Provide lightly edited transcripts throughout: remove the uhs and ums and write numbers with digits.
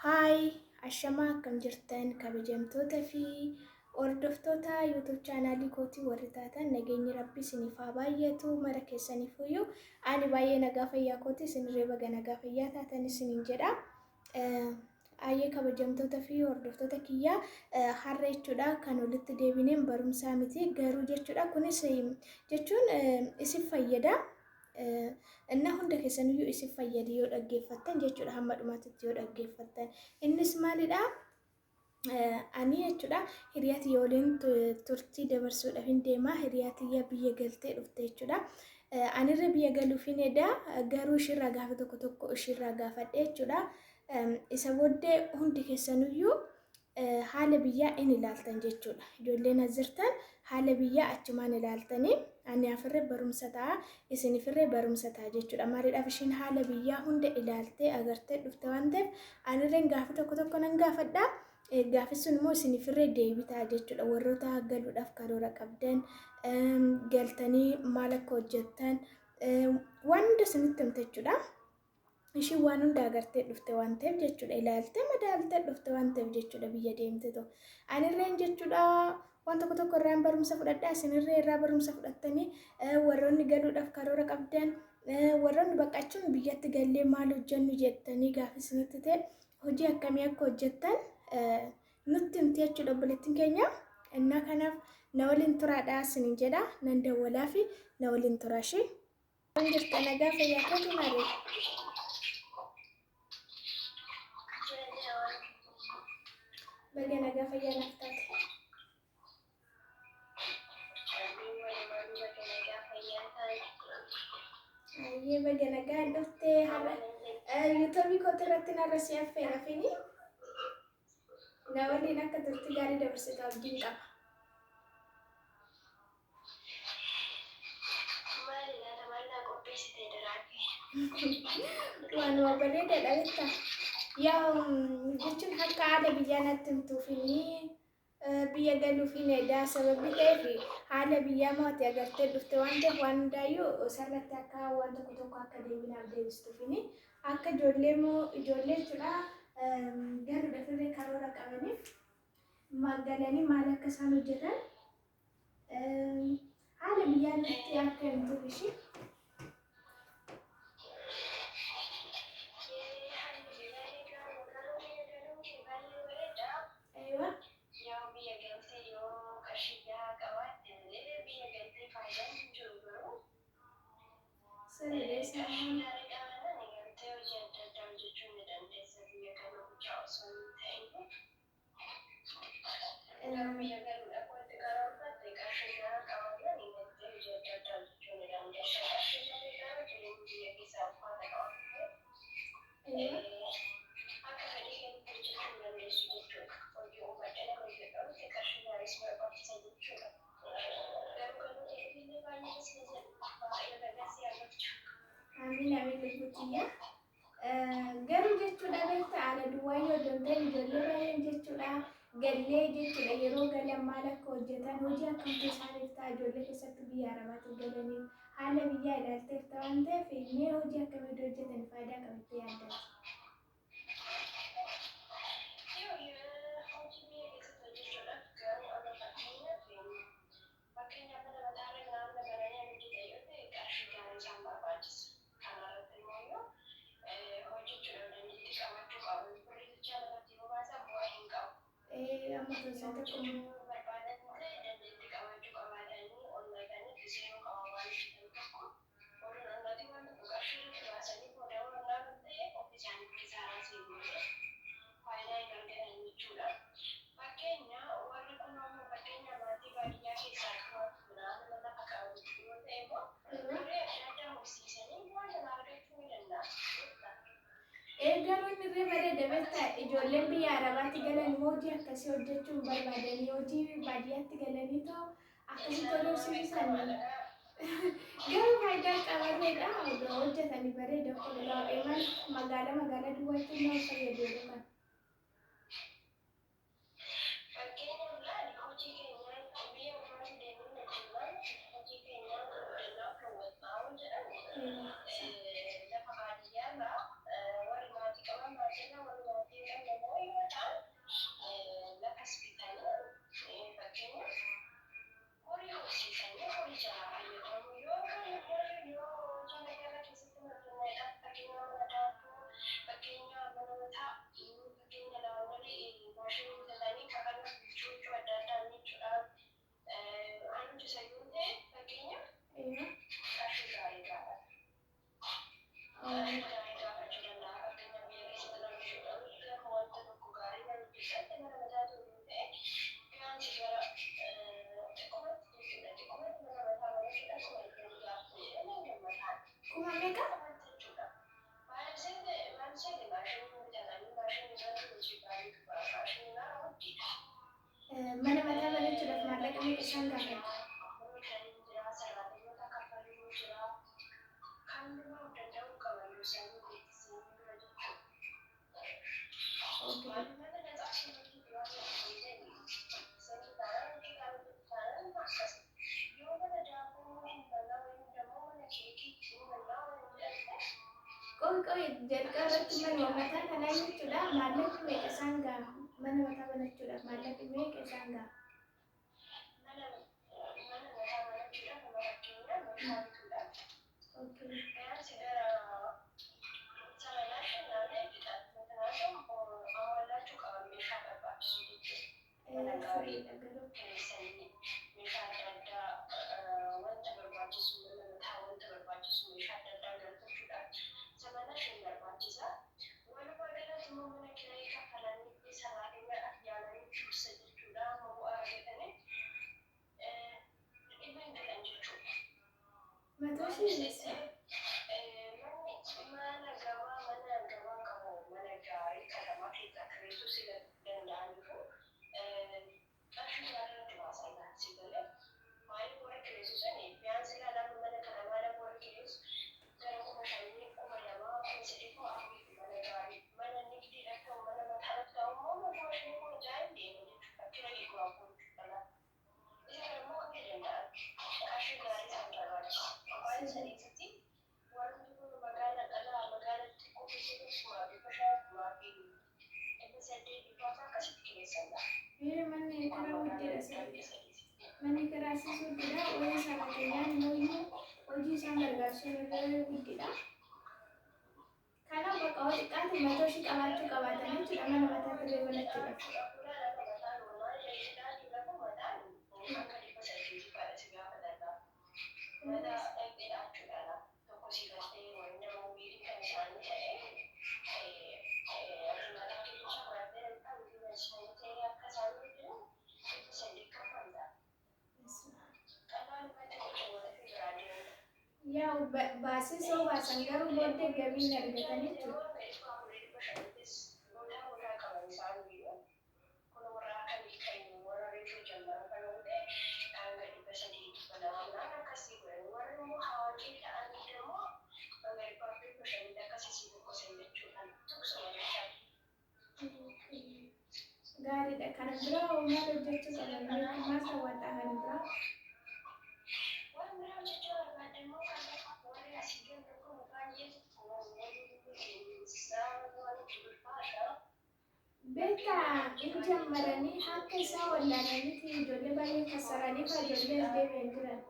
Haay, ashamaa akkam jirtan kabajamtoota fi hordoftoota YouTube chaanaalii kootii warri taatan nageenyi rabbii isiniif haa baay'atu mara keessaniifuyyuu ani baay'ee nagaa fayyaa kootii isinirree baga nagaa fayyaa taatan isiniin jedha. Ayyee kabajamtoota fi hordoftoota kiyyaa har'a jechuudha kan walitti deebineen barumsaa miti garuu jechuudha kunis jechuun isin fayyada. Inna hunda keessaniyyuu isin fayyadi yoo dhaggeeffattan jechuudha hamma dhumaatitti yoo dhaggeeffattan innis maalidha ani jechuudha hiriyaati yoo waliin turtii dabarsuudhaaf hin deemaa hiriyaatiyya biyya galtee dhufte jechuudha anirra biyya galuuf hin eda garuu ishirraa gaafa tokko tokko ishirraa gaafadhe jechuudha isa booddee hundi keessaniyyuu haala biyyaa in ilaaltan jechuudha ijoolleen as jirtan haala biyyaa achumaan ilaaltanii ani afirree barumsa ta'a isinifirree barumsa ta'a jechuudha maaliidhaaf ishiin haala biyyaa hunda ilaaltee agartee dhufte waan ta'eef anirreen gaafa tokko tokko nan gaafadha gaafi sun immoo isinifirree deebitaa jechuudha warroota galuudhaaf karoora qabdan galtanii maal akka hojjettan waan hunda isinitti himte jechuudha. Ishii waan hunda agartee dhufte waan ta'eef jechuudha ilaaltee madaaltee dhufte waan ta'eef jechuudha biyya deemte too anirreen jechuudha waan tokko tokko irraan barumsa fudhadhaa isinirree irraa barumsa fudhattanii warroonni galuudhaaf karoora qabdan warroonni baqachuun biyyatti gallee maal hojjennu jettanii gaafa isinitti ta'e hojii akkamii akka hojjettan nutti himti jechuudha obboleettiin keenya innaa kanaaf na waliin turaadhaa isiniin jedha nan dawwalaa fi na waliin turaashii waan jirta nagaa fayyaa kootu malee. Baga nagaa fayyaa naaf taate. Ayyee baga nagaan dhufte har'a yuutuubii kootii irratti narra si affeera fini na waliin akka turtii gaarii dabarsitu abdiin qaba. Waanuma bareedaadha beektaa. Yaa jechuun akka haala biyyaa natti himtuufini biyya galuufiin edaa sababii ta'eef haala biyyaa mootii agartee dhufte waan ta'eef waan hundaayyuu sarratti akka waan tokko tokko akka deebinaaf deebistuufini akka ijoollee jechuudha galuudhaaf irree karoora qabaniif galanii maal akka isaan hojjetan haala biyyaa natti akka himtuuf ishii. Amin lubbutiyya garuu jechuudha beektaa haala duwwaa yoo danda'an ijoollee baay'een jechuudha gallee jechuudha yeroo galan maal akka hojjetan hojii akkamtu isaaniif ta'a ijoollee keessatti biyya arabaatti galaniif haala biyyaa ilaalteef waan ta'eef mee hojii akkamii hojjetan faayidaa qabattee yaadda? Garuu inni irree bareeda beektaa ijoolleen biyya arabaatti galan hojii akkasii hojjechuun barbaadanii hojii baadiyyaatti galanii too akkasii tolorsiisan garuu faayidaa qabateedha hojjetanii bareeda qolaa magaalaa duwwaatti nama fayyadu kan. isaan gaafadha. Qoy jalqabatti manuma mataa kanaa jechuudha. Maallaqni meeqa isaan ga'a? Mana mataa banachuudhaaf maallaqni meeqa isaan ga'a? Okay. Sirriidha garuu. Matooshi manni karaa guddaadha sirriidha. Manni karaa asii guddaadha. Hojii saraateenyaan immoo hojii isaan gargaarsuun irra guddaadha. Kanaaf bakka hojii xiqqaatti matooshi qabaachuu qabaatan jechuudha mana mataa turee banachuudhaaf. Yaa baasii soo baasan garuu booddee gabii hin argatan jechuudha. Gaariidha. Kana biraa maal hojjechuu qaban? Maal raawwataa kana biraa? Beektaa hin jammaranii akka isaa wallaananiiti ijoollee baay'ee kassaranii fi ijoollee as deebi'an jiran.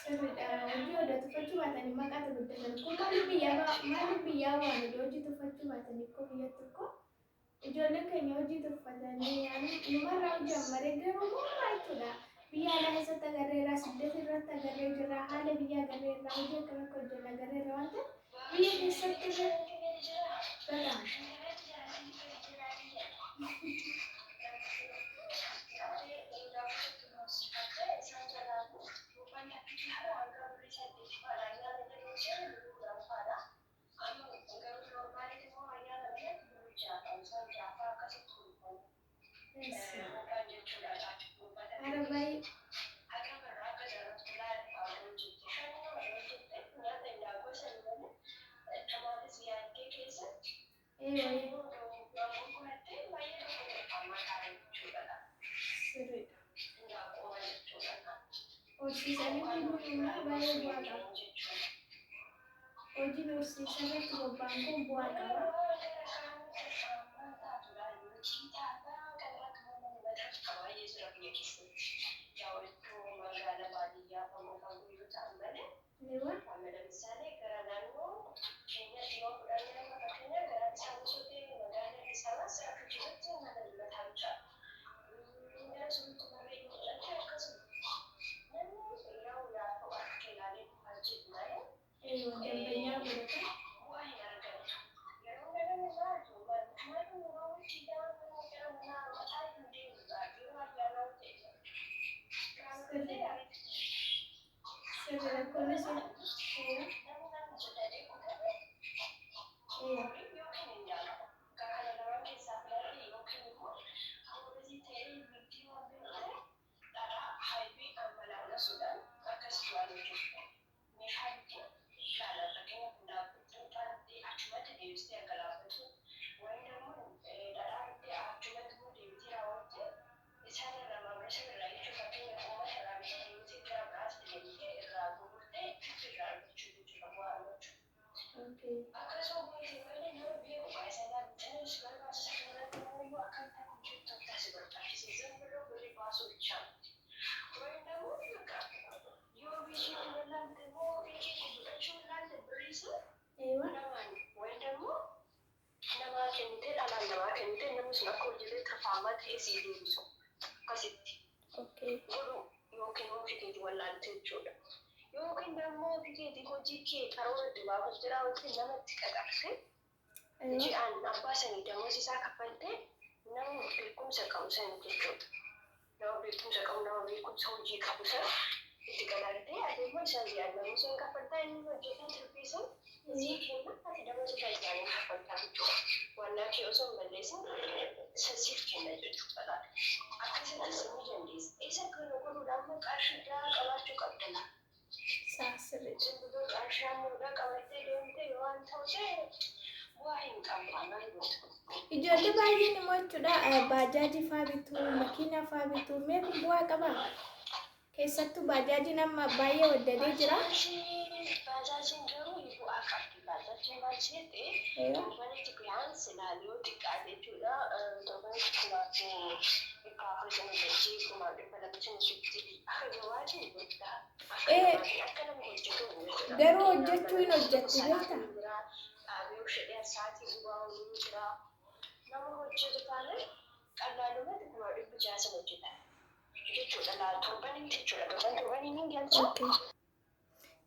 Sirriidha. Hojii hojii tuffachuu baatanii maqaatu guddatan. Kun maaliif biyyaa waan hojii tuffachuu baatanii akkoo biyya tokko ijoolleen keenya hojii tuffatanii numarraa hojii ammaree garuu mooraa jechuudha. Biyya alaa keessatti agarreerraa siddeta irratti agarree jirra. Haala biyya agarreerraa hojii akkam akka hojjennu agarreerra waan ta'eef biyya keessatti badaam. Arabai horsiisanii buluun baay'ee bu'aa qaba. Hojiin horsiisa irratti bobba'an kun bu'aa qaba. Okay. Ijoollee baay'een immoo jechuudha baajaajii fa'aa bituu, makiinaa fa'aa bituu mee kun bu'aa qaba? Keessattuu baajaajiin amma baay'ee waddadee jira. Garuu hojjechuu hin hojjetti beektaa?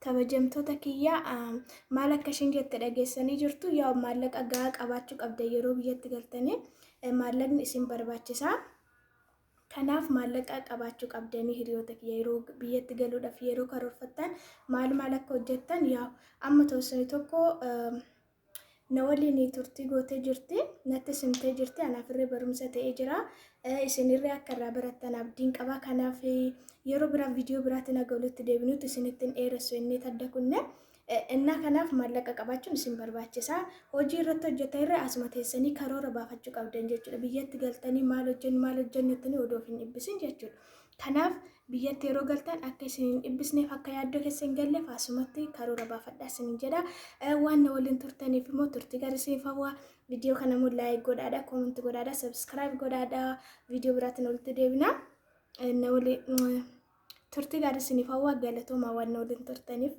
Kabajamtoota kiyyaa maal akka isheen jette dhageessanii jirtu yaa maallaqa gahaa qabaachuu qabda yeroo biyyatti galtanii maallaqni isin barbaachisaa. Kanaaf maallaqa qabaachuu qabdanii hiriyoota kiyya yeroo biyyatti galuudhaaf yeroo karoorfattan maal akka hojjettan yaa amma toosanii tokko na waliin turtii gootee jirti natti simtee jirti anaafirree barumsa ta'ee jira isinirree akka irraa barattan abdiin qaba kanaaf yeroo biraa viidiyoo biraatiin aga walitti deebinuutti isinittiin dheeressu inni tadda kunne innaa kanaaf maallaqa qabaachuun isin barbaachisaa hojii irratti hojjetan irra asuma teessanii karoora baafachuu qabdan jechuudha biyyatti galtanii maal hojjennu ittanii odoo hin dhibbisin jechuudha kanaaf biyyatti yeroo galtan akka isin hin dhibbisneef akka yaaddoo keessa hin galleef asumatti karoora baafadhaa isin jedha waan na waliin turtaniif immoo turtii garisiif hawaa viidiyoo kana immoo laayik godhaadha koomentii godhaadha sabskiraayib godhaadha viidiyoo biraatiin walitti deebina na waliin turtii garisiif hawaa galatoomaa waan na waliin turtaniif